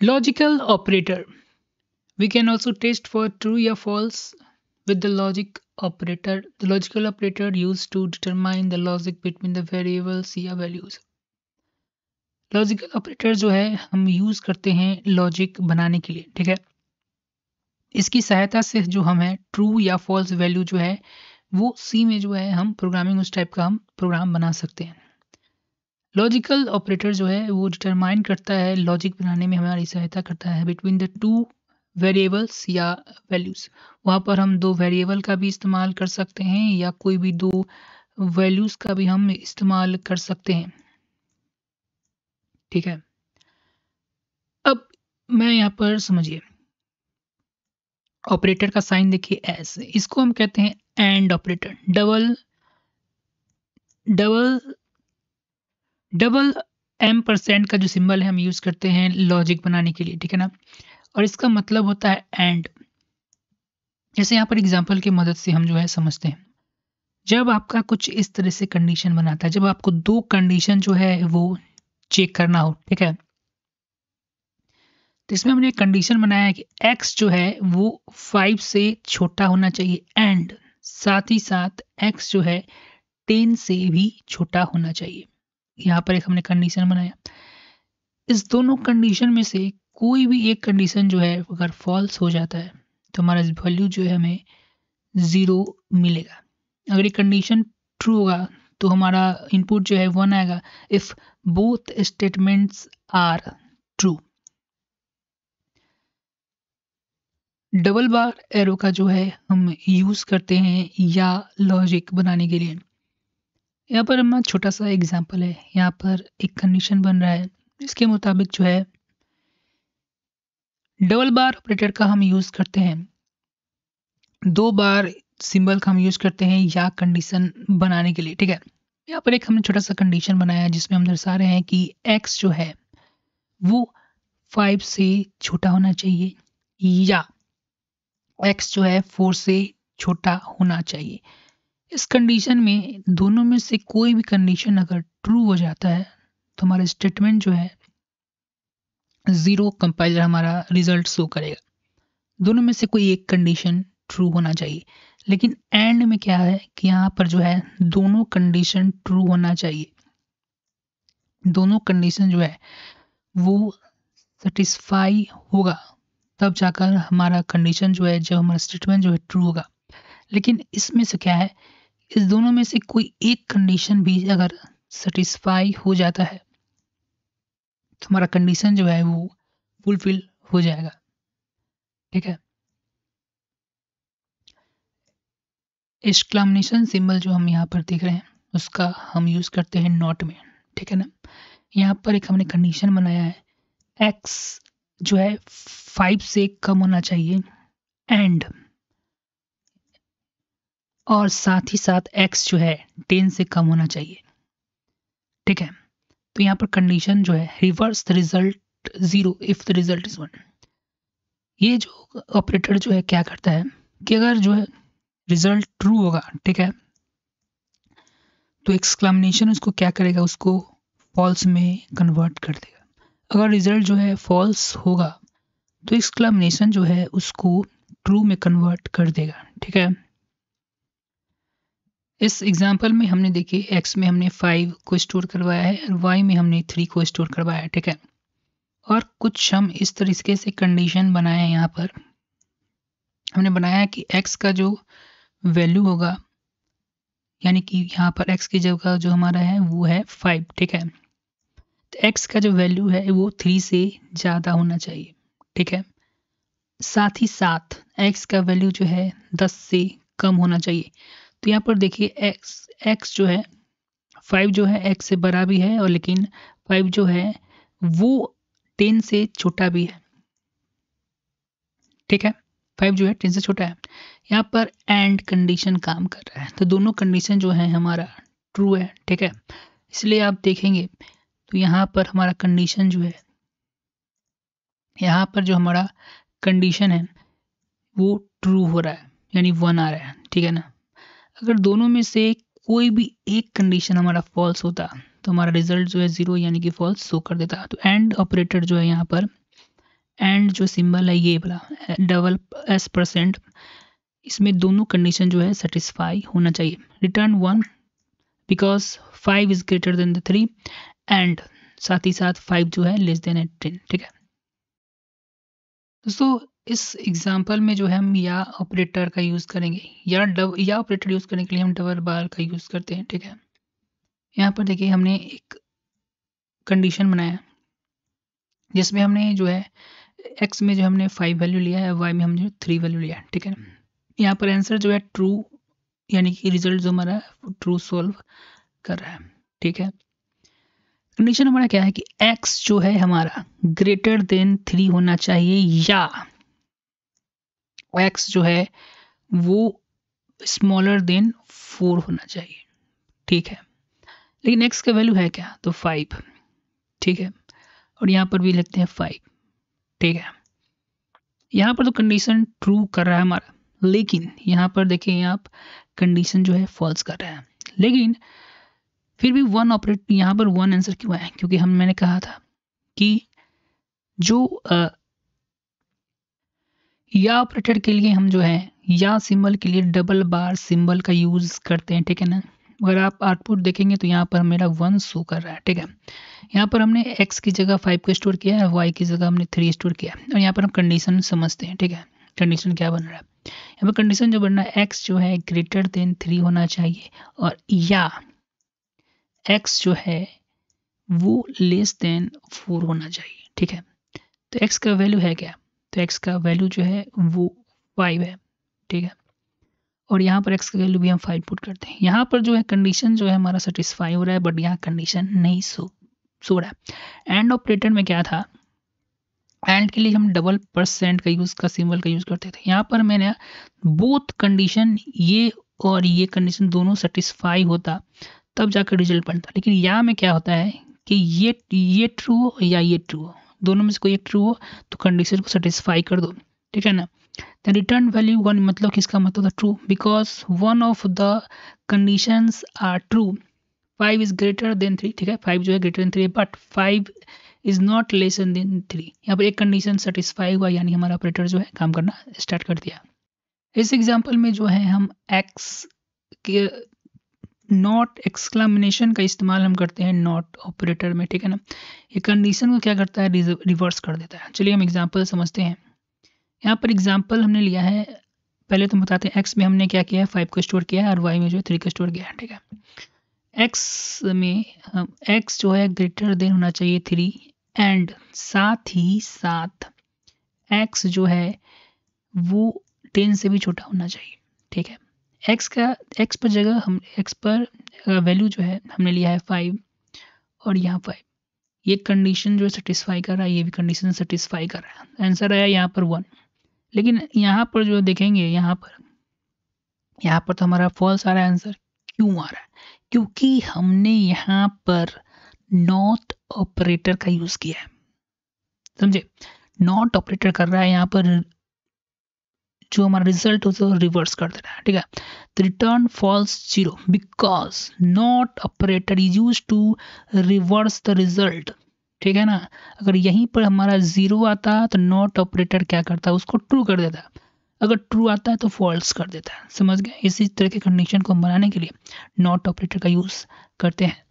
Logical operator. We can also test for true or false with the logic operator. The logical operator used to determine the logic between the variables या values. Logical operator जो है हम use करते हैं logic बनाने के लिए, ठीक है। इसकी सहायता से जो हम है ट्रू या फॉल्स वैल्यू जो है वो सी में जो है हम प्रोग्रामिंग उस टाइप का हम प्रोग्राम बना सकते हैं। लॉजिकल ऑपरेटर जो है वो डिटरमाइन करता है, लॉजिक बनाने में हमारी सहायता करता है बिटवीन द टू वेरिएबल्स या वैल्यूज। वहाँ पर हम दो वेरिएबल का भी इस्तेमाल कर सकते हैं या कोई भी दो वैल्यूज का भी हम इस्तेमाल कर सकते हैं, ठीक है। अब मैं यहाँ पर समझिए ऑपरेटर का साइन देखिए एस, इसको हम कहते हैं and operator. Double double double M% का जो सिंबल है हम यूज करते हैं लॉजिक बनाने के लिए, ठीक है ना। और इसका मतलब होता है एंड। जैसे यहाँ पर एग्जांपल की मदद से हम जो है समझते हैं। जब आपका कुछ इस तरह से कंडीशन बनाता है, जब आपको दो कंडीशन जो है वो चेक करना हो, ठीक है, तो इसमें हमने एक कंडीशन बनाया है कि x जो है वो 5 से छोटा होना चाहिए एंड साथ ही साथ x जो है 10 से भी छोटा होना चाहिए। यहाँ पर एक हमने कंडीशन बनाया। इस दोनों कंडीशन में से कोई भी एक कंडीशन जो है अगर फॉल्स हो जाता है तो हमारा वैल्यू जो है हमें 0 मिलेगा। अगर ये कंडीशन ट्रू होगा तो हमारा इनपुट जो है 1 आएगा if both statements are true. Double bar arrow का जो है हम यूज करते हैं या लॉजिक बनाने के लिए। यहाँ पर हमारा छोटा सा एग्जांपल है, यहाँ पर एक कंडीशन बन रहा है, इसके मुताबिक जो है डबल बार ऑपरेटर का हम यूज करते हैं, दो बार सिंबल का हम यूज करते हैं या कंडीशन बनाने के लिए, ठीक है। यहाँ पर एक हमने छोटा सा कंडीशन बनाया है जिसमें हम दर्शा रहे हैं कि x जो है वो 5 से छोटा होना चाहिए या x जो है 4 से छोटा होना चाहिए। इस कंडीशन में दोनों में से कोई भी कंडीशन अगर ट्रू हो जाता है तो हमारा स्टेटमेंट जो है 0 कंपाइलर हमारा रिजल्ट शो करेगा। दोनों में से कोई एक कंडीशन ट्रू होना चाहिए, लेकिन एंड में क्या है कि यहाँ पर जो है दोनों कंडीशन ट्रू होना चाहिए। दोनों कंडीशन जो है वो सेटिस्फाई होगा तब जाकर हमारा कंडीशन जो है, जब हमारा स्टेटमेंट जो है ट्रू होगा। लेकिन इसमें से क्या है, इस दोनों में से कोई एक कंडीशन भी अगर सेटिस्फाई हो जाता है तो हमारा कंडीशन जो है वो फुलफिल हो जाएगा, ठीक है। एक्सक्लेमेशन सिंबल जो हम यहाँ पर देख रहे हैं उसका हम यूज करते हैं नॉट में, ठीक है ना। यहाँ पर एक हमने कंडीशन बनाया है, x जो है 5 से कम होना चाहिए एंड और साथ ही साथ x जो है 10 से कम होना चाहिए, ठीक है। तो यहाँ पर कंडीशन जो है reverse the result 0 if the result is 1। ये जो ऑपरेटर जो है क्या करता है कि अगर जो है रिजल्ट ट्रू होगा, ठीक है, तो एक्सक्लेमेशन उसको क्या करेगा, उसको फॉल्स में कन्वर्ट कर देगा। अगर रिजल्ट जो है फॉल्स होगा तो एक्सक्लेमेशन जो है उसको ट्रू में कन्वर्ट कर देगा, ठीक है। इस एग्जांपल में हमने देखिए x में हमने 5 को स्टोर करवाया है और y में हमने 3 को स्टोर करवाया है, ठीक है। और कुछ हम इस तरीके से कंडीशन बनाए हैं। यहाँ पर हमने बनाया कि x का जो वैल्यू होगा, यानी कि यहाँ पर x की जगह जो हमारा है वो है 5, ठीक है। तो x का जो वैल्यू है वो 3 से ज़्यादा होना चाहिए, ठीक है। साथ ही साथ x का वैल्यू जो है 10 से कम होना चाहिए। तो यहाँ पर देखिए x जो है 5 जो है x से बड़ा भी है और लेकिन 5 जो है वो 10 से छोटा भी है, ठीक है। 5 जो है 10 से छोटा है। यहाँ पर एंड कंडीशन काम कर रहा है तो दोनों कंडीशन जो है हमारा ट्रू है, ठीक है। इसलिए आप देखेंगे तो यहाँ पर हमारा कंडीशन जो है, यहाँ पर जो हमारा कंडीशन है वो ट्रू हो रहा है, यानी 1 आ रहा है, ठीक है ना। अगर दोनों में से कोई भी एक कंडीशन हमारा फॉल्स होता तो हमारा रिजल्ट जो है 0 यानी कि फॉल्स शो कर देता। तो एंड ऑपरेटर जो है यहाँ पर एंड जो सिंबल है ये वाला डबल %, इसमें दोनों कंडीशन जो है सेटिस्फाई होना चाहिए। Return 1 because 5 is greater then the 3 and साथ ही साथ 5 जो है लेस देन 10। ठीक है दोस्तों, इस एग्जांपल में जो है हम या ऑपरेटर का यूज़ करेंगे, या ऑपरेटर यूज़ करने के लिए हम डबल बार का यूज़ करते हैं। ठीक है, यहाँ पर देखिए हमने एक कंडीशन बनाया जिसमें हमने जो है x में जो हमने 5 वैल्यू लिया है, y में हमने 3 वैल्यू लिया है। ठीक है, यहाँ पर आंसर जो है ट्रू, यानी कि रिजल्ट जो हमारा ट्रू सॉल्व कर रहा है। ठीक है, कंडीशन हमारा क्या है कि x जो है हमारा ग्रेटर देन 3 होना चाहिए या x जो है वो स्मॉलर देन 4 होना चाहिए। ठीक है, लेकिन x का वैल्यू है क्या, तो 5। ठीक है, और यहाँ पर भी लिखते हैं 5। ठीक है, यहाँ पर तो कंडीशन ट्रू कर रहा है हमारा, लेकिन यहाँ पर देखें आप कंडीशन जो है फॉल्स कर रहा है। लेकिन फिर भी वन ऑपरेट, यहाँ पर वन आंसर क्यों आया, क्योंकि मैंने कहा था कि जो या ऑपरेटर के लिए हम जो है या सिंबल के लिए डबल बार सिंबल का यूज करते हैं। ठीक है ना, अगर आप आउटपुट देखेंगे तो यहाँ पर मेरा 1 शो कर रहा है। ठीक है, यहाँ पर हमने x की जगह 5 को स्टोर किया है, y की जगह हमने 3 स्टोर किया है, और यहाँ पर हम कंडीशन समझते हैं। ठीक है, कंडीशन क्या बन रहा है, यहाँ पर कंडीशन जो बन रहा है x जो है ग्रेटर देन 3 होना चाहिए और या x जो है वो लेस देन 4 होना चाहिए। ठीक है, तो x का वैल्यू है क्या, तो x का वैल्यू जो है वो 5 है। ठीक है, और यहाँ पर x का वैल्यू भी हम 5 पुट करते हैं। यहाँ पर जो है कंडीशन जो है हमारा सेटिस्फाई हो रहा है, बट यहाँ कंडीशन नहीं सो रहा है। एंड ऑपरेटर में क्या था, एंड के लिए हम डबल % का यूज़ का सिंबल का यूज़ करते थे। यहाँ पर मैंने बोथ कंडीशन ये और ये कंडीशन दोनों सेटिस्फाई होता तब जाकर रिजल्ट बनता। लेकिन यहाँ में क्या होता है कि ये ट्रू हो या ये ट्रू हो, दोनों में से कोई एक ट्रू हो तो कंडीशन को सेटिस्फाई कर दो। ठीक है ना, द रिटर्न वैल्यू 1 मतलब किसका मतलब था true, because one of the conditions are true. 5 is greater than 3। ठीक है, 5 जो है greater than 3 but 5 is not less than 3। यहाँ पर एक कंडीशन सेटिस्फाई हुआ, यानी हमारा ऑपरेटर जो है काम करना स्टार्ट कर दिया। इस एग्जाम्पल में जो है हम x के नॉट एक्सक्लामेशन का इस्तेमाल हम करते हैं नॉट ऑपरेटर में। ठीक है ना, ये कंडीशन को क्या करता है, रिवर्स कर देता है। चलिए हम एग्जाम्पल समझते हैं। यहाँ पर एग्जाम्पल हमने लिया है, पहले तो बताते हैं x में हमने क्या किया है, 5 को स्टोर किया है और y में जो है 3 को स्टोर किया है। ठीक है, x में हम x जो है ग्रेटर देन होना चाहिए 3 एंड साथ ही साथ x जो है वो 10 से भी छोटा होना चाहिए। ठीक है, x पर जगह हम x पर वैल्यू जो है हमने लिया है 5 और यहाँ 5। ये कंडीशन जो है सेटिस्फाई कर रहा है, ये भी कंडीशन सेटिस्फाई कर रहा है। आंसर आया यहाँ पर 1। लेकिन यहाँ पर जो देखेंगे, यहाँ पर तो हमारा फॉल्स आ रहा है। आंसर क्यों आ रहा है, क्योंकि हमने यहाँ पर नॉट ऑपरेटर का यूज किया है। समझे, नॉट ऑपरेटर कर रहा है, यहाँ पर जो हमारा रिजल्ट हो तो रिवर्स कर दे रहा है। ठीक है, the return false 0 because not operator is use to reverse the result. ठीक है ना, अगर यहीं पर हमारा 0 आता तो नॉट ऑपरेटर क्या करता है, उसको ट्रू कर देता है। अगर ट्रू आता है तो फॉल्स कर देता है। समझ गए, इसी तरह के कंडीशन को बनाने के लिए नॉट ऑपरेटर का यूज करते हैं।